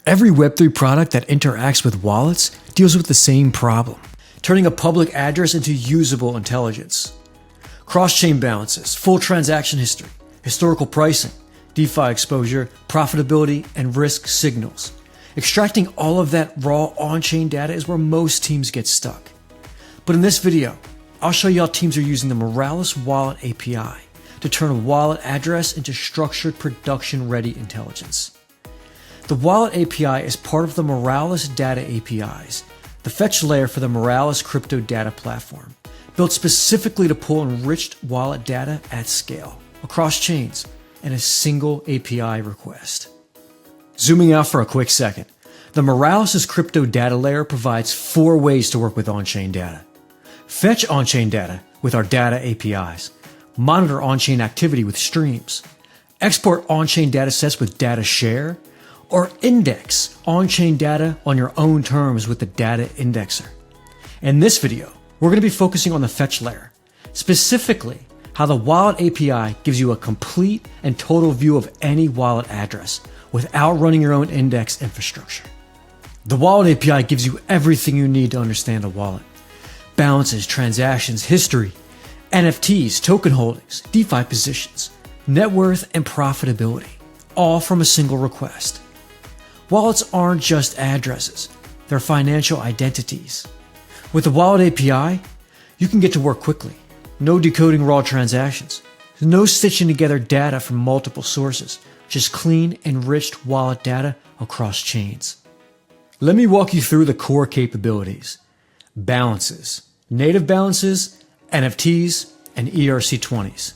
Every Web3 product that interacts with wallets deals with the same problem, turning a public address into usable intelligence. Cross-chain balances, full transaction history, historical pricing, DeFi exposure, profitability, and risk signals. Extracting all of that raw on-chain data is where most teams get stuck. But in this video, I'll show you how teams are using the Moralis Wallet API to turn a wallet address into structured production-ready intelligence. The Wallet API is part of the Moralis Data APIs, the fetch layer for the Moralis crypto data platform, built specifically to pull enriched wallet data at scale, across chains, in a single API request. Zooming out for a quick second, the Moralis' crypto data layer provides 4 ways to work with on-chain data. Fetch on-chain data with our data APIs, monitor on-chain activity with streams, export on-chain datasets with data share, or index on-chain data on your own terms with the data indexer. In this video, we're going to be focusing on the fetch layer, specifically how the Wallet API gives you a complete and total view of any wallet address without running your own index infrastructure. The Wallet API gives you everything you need to understand a wallet: balances, transactions, history, NFTs, token holdings, DeFi positions, net worth, and profitability, all from a single request. Wallets aren't just addresses, they're financial identities. With the Wallet API, you can get to work quickly. No decoding raw transactions, no stitching together data from multiple sources, just clean, enriched wallet data across chains. Let me walk you through the core capabilities: balances, native balances, NFTs, and ERC20s,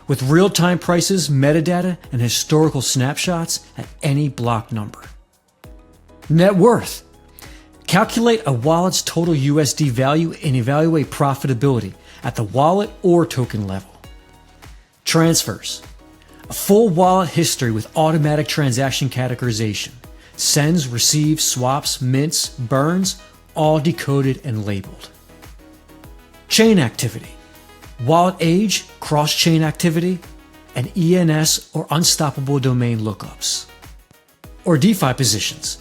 with real-time prices, metadata, and historical snapshots at any block number. Net worth. Calculate a wallet's total USD value and evaluate profitability at the wallet or token level. Transfers. A full wallet history with automatic transaction categorization. Sends, receives, swaps, mints, burns, all decoded and labeled. Chain activity. Wallet age, cross-chain activity, and ENS or unstoppable domain lookups. Or DeFi positions.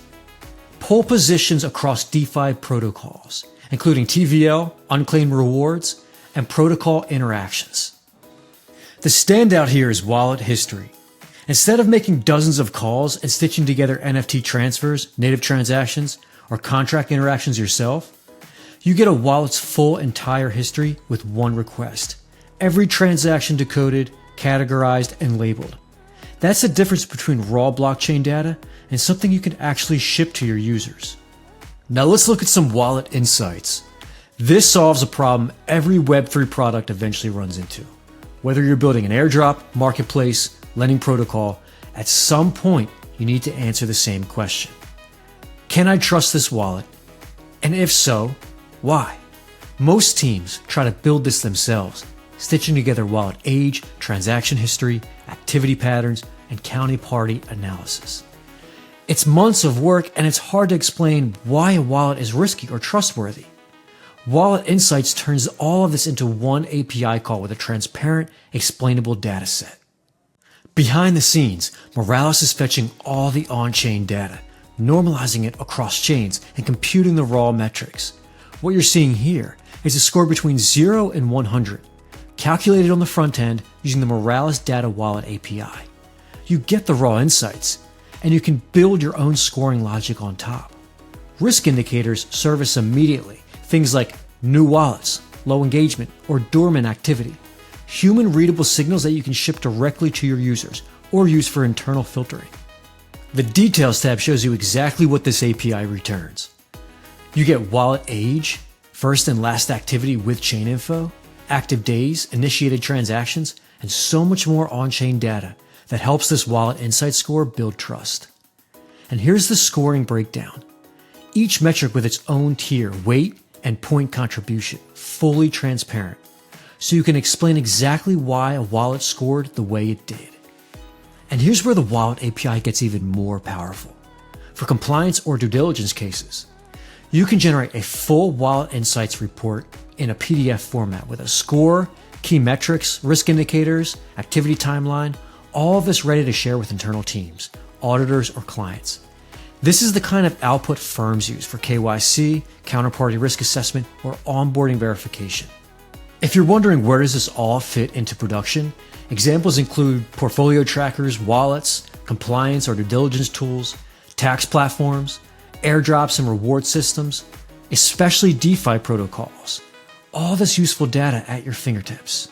Pull positions across DeFi protocols, including TVL, unclaimed rewards, and protocol interactions. The standout here is wallet history. Instead of making dozens of calls and stitching together NFT transfers, native transactions, or contract interactions yourself, you get a wallet's full entire history with one request. Every transaction decoded, categorized, and labeled. That's the difference between raw blockchain data and something you can actually ship to your users. Now let's look at some wallet insights. This solves a problem every Web3 product eventually runs into. Whether you're building an airdrop, marketplace, lending protocol, at some point you need to answer the same question. Can I trust this wallet? And if so, why? Most teams try to build this themselves, stitching together wallet age, transaction history, activity patterns, and counterparty analysis. It's months of work, and it's hard to explain why a wallet is risky or trustworthy. Wallet Insights turns all of this into one API call with a transparent, explainable data set. Behind the scenes, Moralis is fetching all the on-chain data, normalizing it across chains, and computing the raw metrics. What you're seeing here is a score between 0 and 100, calculated on the front end using the Moralis Data Wallet API. You get the raw insights, and you can build your own scoring logic on top. Risk indicators surface immediately, things like new wallets, low engagement, or dormant activity. Human-readable signals that you can ship directly to your users or use for internal filtering. The Details tab shows you exactly what this API returns. You get wallet age, first and last activity with chain info, active days, initiated transactions, and so much more on-chain data that helps this Wallet Insight score build trust. And here's the scoring breakdown. Each metric with its own tier, weight, and point contribution, fully transparent, so you can explain exactly why a wallet scored the way it did. And here's where the Wallet API gets even more powerful. For compliance or due diligence cases, you can generate a full Wallet Insights report in a PDF format with a score, key metrics, risk indicators, activity timeline, all of this ready to share with internal teams, auditors, or clients. This is the kind of output firms use for KYC, counterparty risk assessment, or onboarding verification. If you're wondering where does this all fit into production, examples include portfolio trackers, wallets, compliance or due diligence tools, tax platforms, airdrops and reward systems, especially DeFi protocols. All this useful data at your fingertips.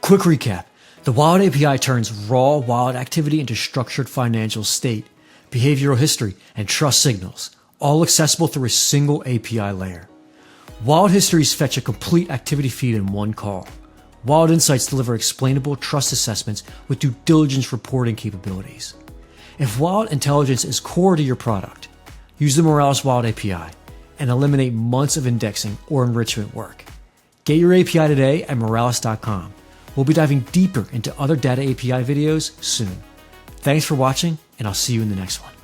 Quick recap. The Wallet API turns raw wallet activity into structured financial state, behavioral history, and trust signals, all accessible through a single API layer. Wallet histories fetch a complete activity feed in one call. Wallet Insights deliver explainable trust assessments with due diligence reporting capabilities. If wallet intelligence is core to your product, use the Moralis Wallet API and eliminate months of indexing or enrichment work. Get your API today at moralis.com. We'll be diving deeper into other data API videos soon. Thanks for watching, and I'll see you in the next one.